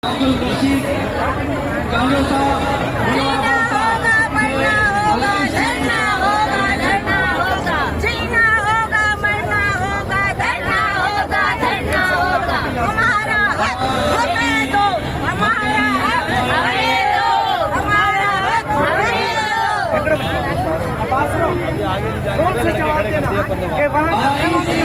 अब्दुल रशीद कांग्रेस जीना होगा, मरना होगा, धरना होगा, धरना होगा, जीना होगा, मरना होगा, धरना होगा, धरना होगा, हमारा हक हमें दो, हमारा हक हमें दो, हमारा हक हमें दो। बाईस